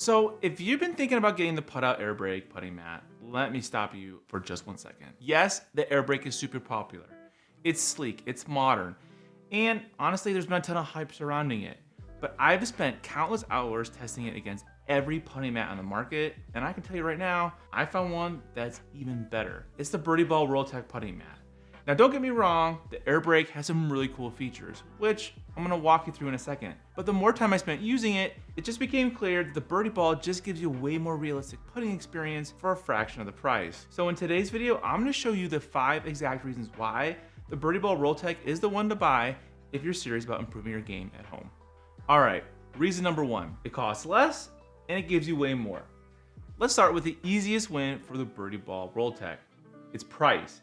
So if you've been thinking about getting the PuttOut AirBreak putting mat, let me stop you for just 1 second. Yes, the AirBreak is super popular. It's sleek, it's modern, and honestly, there's been a ton of hype surrounding it. But I've spent countless hours testing it against every putting mat on the market, and I can tell you right now, I found one that's even better. It's the BirdieBall RollTech putting mat. Now don't get me wrong, the AirBreak has some really cool features, which I'm gonna walk you through in a second. But the more time I spent using it, it just became clear that the BirdieBall just gives you a way more realistic putting experience for a fraction of the price. So in today's video, I'm gonna show you the 5 exact reasons why the BirdieBall RollTech is the one to buy if you're serious about improving your game at home. All right, reason number 1, it costs less and it gives you way more. Let's start with the easiest win for the BirdieBall RollTech, its price.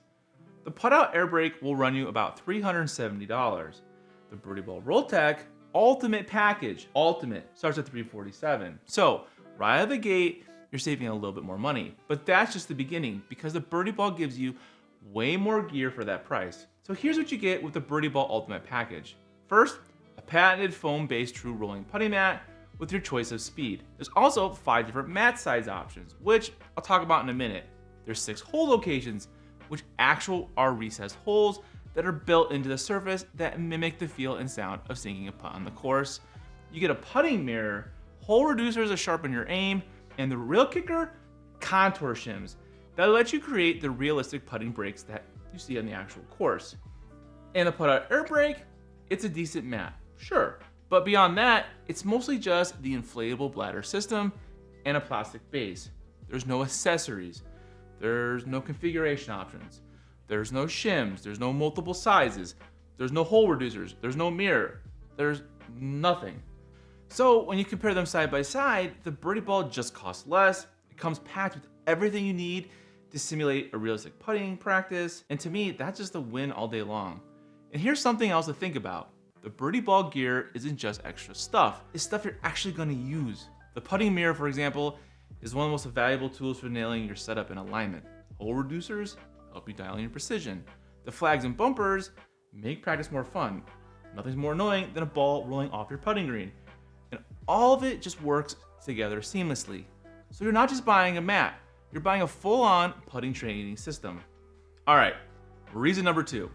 The PuttOut AirBreak will run you about $370. The BirdieBall RollTech Ultimate Package, Ultimate, starts at $347. So right out of the gate, you're saving a little bit more money. But that's just the beginning because the BirdieBall gives you way more gear for that price. So here's what you get with the BirdieBall Ultimate Package. First, a patented foam-based true rolling putting mat with your choice of speed. There's also 5 different mat size options, which I'll talk about in a minute. There's 6 hole locations, which are recessed holes that are built into the surface that mimic the feel and sound of sinking a putt on the course. You get a putting mirror, hole reducers to sharpen your aim, and the real kicker, contour shims that let you create the realistic putting breaks that you see on the actual course. And the PuttOut AirBreak, it's a decent mat, sure, but beyond that, it's mostly just the inflatable bladder system and a plastic base. There's no accessories. There's no configuration options. There's no shims. There's no multiple sizes. There's no hole reducers. There's no mirror. There's nothing. So when you compare them side by side, the BirdieBall just costs less. It comes packed with everything you need to simulate a realistic putting practice. And to me, that's just a win all day long. And here's something else to think about. The BirdieBall gear isn't just extra stuff. It's stuff you're actually going to use. The putting mirror, for example, is one of the most valuable tools for nailing your setup and alignment. Hole reducers help you dial in your precision. The flags and bumpers make practice more fun. Nothing's more annoying than a ball rolling off your putting green. And all of it just works together seamlessly. So you're not just buying a mat, you're buying a full-on putting training system. All right, reason number 2.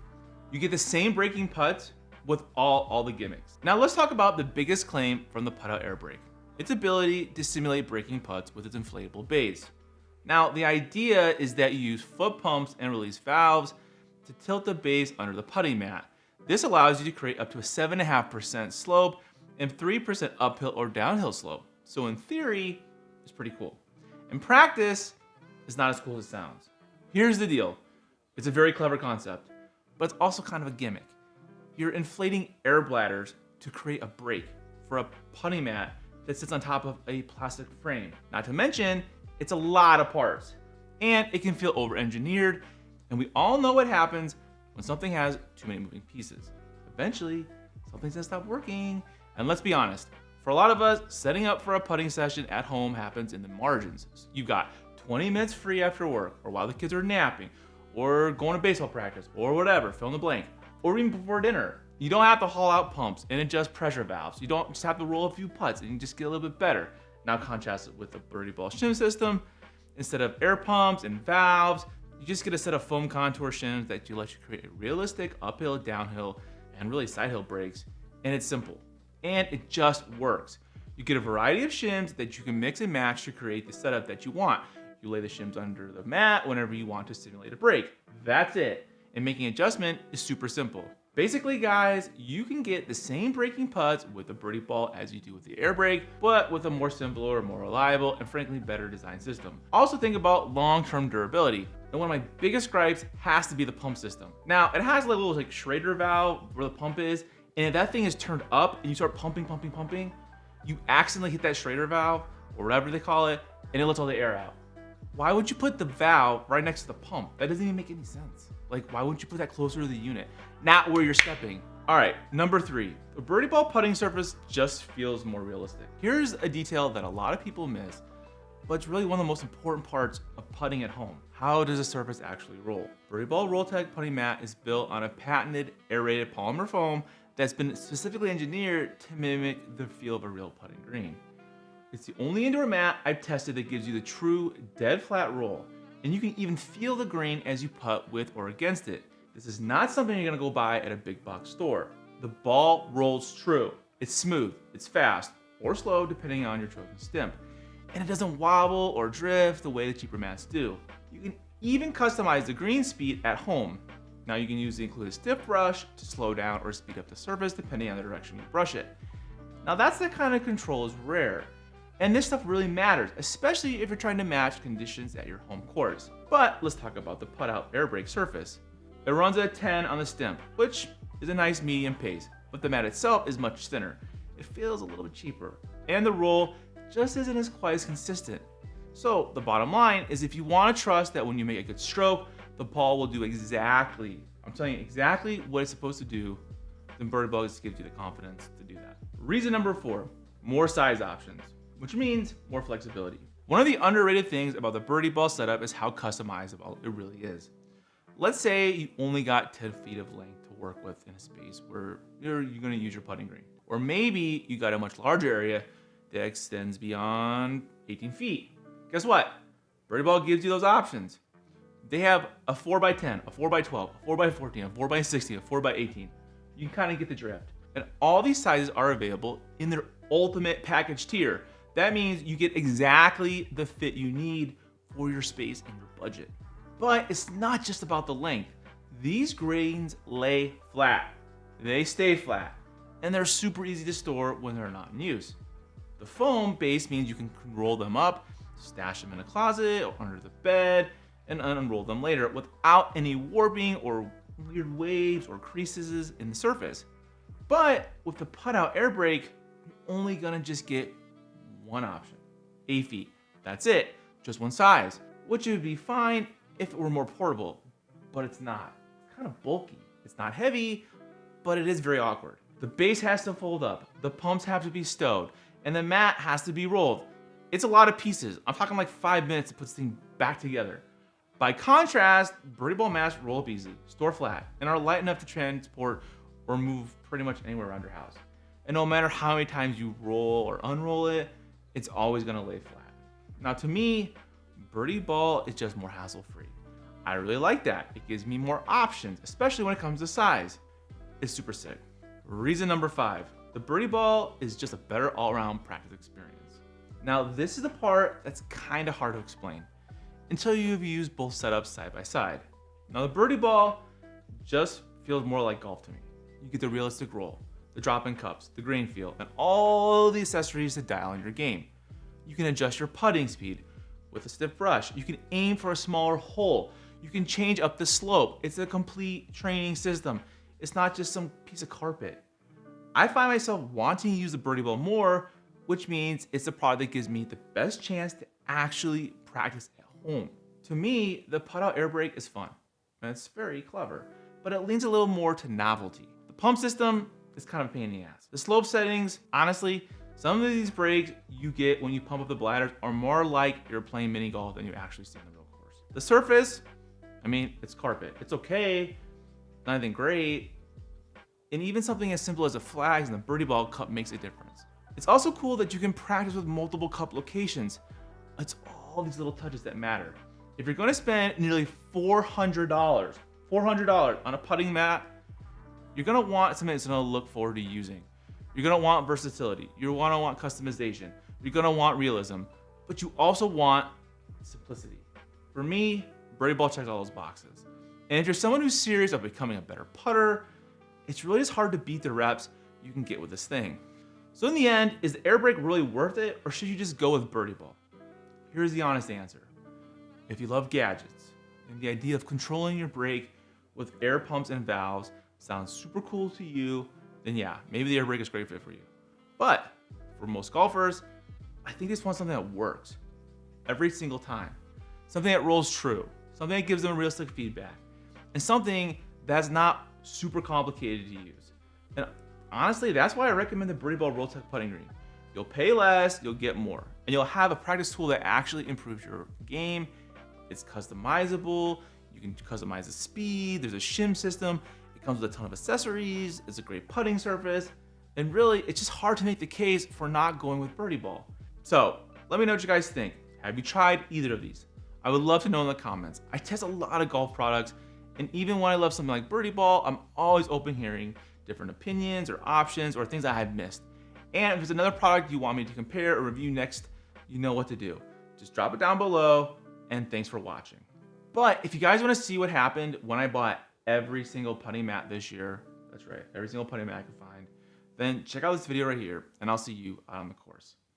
You get the same breaking putts with all the gimmicks. Now let's talk about the biggest claim from the PuttOut AirBreak. Its ability to simulate breaking putts with its inflatable base. Now, the idea is that you use foot pumps and release valves to tilt the base under the putting mat. This allows you to create up to a 7.5% slope and 3% uphill or downhill slope. So in theory, it's pretty cool. In practice, it's not as cool as it sounds. Here's the deal. It's a very clever concept, but it's also kind of a gimmick. You're inflating air bladders to create a break for a putting mat that sits on top of a plastic frame. Not to mention, it's a lot of parts, and it can feel over-engineered, and we all know what happens when something has too many moving pieces. Eventually, something's gonna stop working, and let's be honest, for a lot of us, setting up for a putting session at home happens in the margins. You've got 20 minutes free after work, or while the kids are napping, or going to baseball practice, or whatever, fill in the blank, or even before dinner. You don't have to haul out pumps and adjust pressure valves. You don't just have to roll a few putts and you just get a little bit better. Now contrast it with the BirdieBall Shim system. Instead of air pumps and valves, you just get a set of foam contour shims that let you create realistic uphill, downhill, and really sidehill breaks. And it's simple. And it just works. You get a variety of shims that you can mix and match to create the setup that you want. You lay the shims under the mat whenever you want to simulate a break. That's it. And making adjustment is super simple. Basically, guys, you can get the same breaking putts with the BirdieBall as you do with the AirBreak, but with a more simpler, more reliable, and frankly better designed system. Also think about long-term durability. And one of my biggest gripes has to be the pump system. Now, it has a little Schrader valve where the pump is, and if that thing is turned up and you start pumping, you accidentally hit that Schrader valve, or whatever they call it, and it lets all the air out. Why would you put the valve right next to the pump? That doesn't even make any sense. Like, why wouldn't you put that closer to the unit? Not where you're stepping. All right, number 3. The BirdieBall putting surface just feels more realistic. Here's a detail that a lot of people miss, but it's really one of the most important parts of putting at home. How does a surface actually roll? BirdieBall RollTech putting mat is built on a patented aerated polymer foam that's been specifically engineered to mimic the feel of a real putting green. It's the only indoor mat I've tested that gives you the true dead flat roll, and you can even feel the grain as you putt with or against it. This is not something you're gonna go buy at a big box store. The ball rolls true. It's smooth, it's fast, or slow depending on your chosen stimp. And it doesn't wobble or drift the way the cheaper mats do. You can even customize the green speed at home. Now you can use the included stiff brush to slow down or speed up the surface depending on the direction you brush it. Now that's the kind of control is rare. And this stuff really matters, especially if you're trying to match conditions at your home course. But let's talk about the PuttOut AirBreak surface. It runs at 10 on the stimp, which is a nice medium pace, but the mat itself is much thinner. It feels a little bit cheaper, and the roll just isn't as quite as consistent. So the bottom line is if you want to trust that when you make a good stroke, the ball will do exactly, I'm telling you exactly what it's supposed to do, then BirdieBall just gives you the confidence to do that. Reason number 4, more size options, which means more flexibility. One of the underrated things about the BirdieBall setup is how customizable it really is. Let's say you only got 10 feet of length to work with in a space where you're gonna use your putting green. Or maybe you got a much larger area that extends beyond 18 feet. Guess what? BirdieBall gives you those options. They have a 4x10, a 4x12, a 4x14, a 4x16, a 4x18. You can kind of get the drift. And all these sizes are available in their ultimate package tier. That means you get exactly the fit you need for your space and your budget. But it's not just about the length. These greens lay flat. They stay flat. And they're super easy to store when they're not in use. The foam base means you can roll them up, stash them in a closet or under the bed, and unroll them later without any warping or weird waves or creases in the surface. But with the PuttOut AirBreak, you're only gonna just get one option, 8 feet. That's it, just one size, which would be fine if it were more portable, but it's not. It's kind of bulky. It's not heavy, but it is very awkward. The base has to fold up, the pumps have to be stowed, and the mat has to be rolled. It's a lot of pieces. I'm talking like 5 minutes to put this thing back together. By contrast, BirdieBall mats roll up easy, store flat, and are light enough to transport or move pretty much anywhere around your house. And no matter how many times you roll or unroll it, it's always gonna lay flat. Now to me, BirdieBall is just more hassle-free. I really like that. It gives me more options, especially when it comes to size. It's super sick. Reason number 5, the BirdieBall is just a better all-around practice experience. Now this is the part that's kind of hard to explain until you've used both setups side by side. Now the BirdieBall just feels more like golf to me. You get the realistic roll, the drop-in cups, the grain feel, and all the accessories to dial in your game. You can adjust your putting speed with a stiff brush. You can aim for a smaller hole. You can change up the slope. It's a complete training system. It's not just some piece of carpet. I find myself wanting to use the BirdieBall more, which means it's the product that gives me the best chance to actually practice at home. To me, the PuttOut AirBreak is fun, and it's very clever, but it leans a little more to novelty. The pump system is kind of a pain in the ass. The slope settings, honestly, some of these breaks you get when you pump up the bladders are more like you're playing mini golf than you actually see on the real course. The surface, I mean, it's carpet. It's okay, not anything great. And even something as simple as the flags and the BirdieBall cup makes a difference. It's also cool that you can practice with multiple cup locations. It's all these little touches that matter. If you're gonna spend nearly $400 on a putting mat, you're gonna want something that's gonna look forward to using. You're gonna want versatility. You're gonna want customization. You're gonna want realism, but you also want simplicity. For me, BirdieBall checks all those boxes. And if you're someone who's serious about becoming a better putter, it's really just hard to beat the reps you can get with this thing. So in the end, is the AirBreak really worth it, or should you just go with BirdieBall? Here's the honest answer. If you love gadgets and the idea of controlling your brake with air pumps and valves sounds super cool to you, then yeah, maybe the AirBreak is a great fit for you. But for most golfers, I think they just want something that works every single time. Something that rolls true, something that gives them realistic feedback, and something that's not super complicated to use. And honestly, that's why I recommend the BirdieBall RollTech putting green. You'll pay less, you'll get more, and you'll have a practice tool that actually improves your game. It's customizable, you can customize the speed, there's a shim system, it comes with a ton of accessories, it's a great putting surface, and really, it's just hard to make the case for not going with BirdieBall. So let me know what you guys think. Have you tried either of these? I would love to know in the comments. I test a lot of golf products, and even when I love something like BirdieBall, I'm always open hearing different opinions or options or things I have missed. And if there's another product you want me to compare or review next, you know what to do. Just drop it down below, and thanks for watching. But if you guys want to see what happened when I bought every single putting mat this year, that's right, every single putting mat I could find, then check out this video right here, and I'll see you out on the course.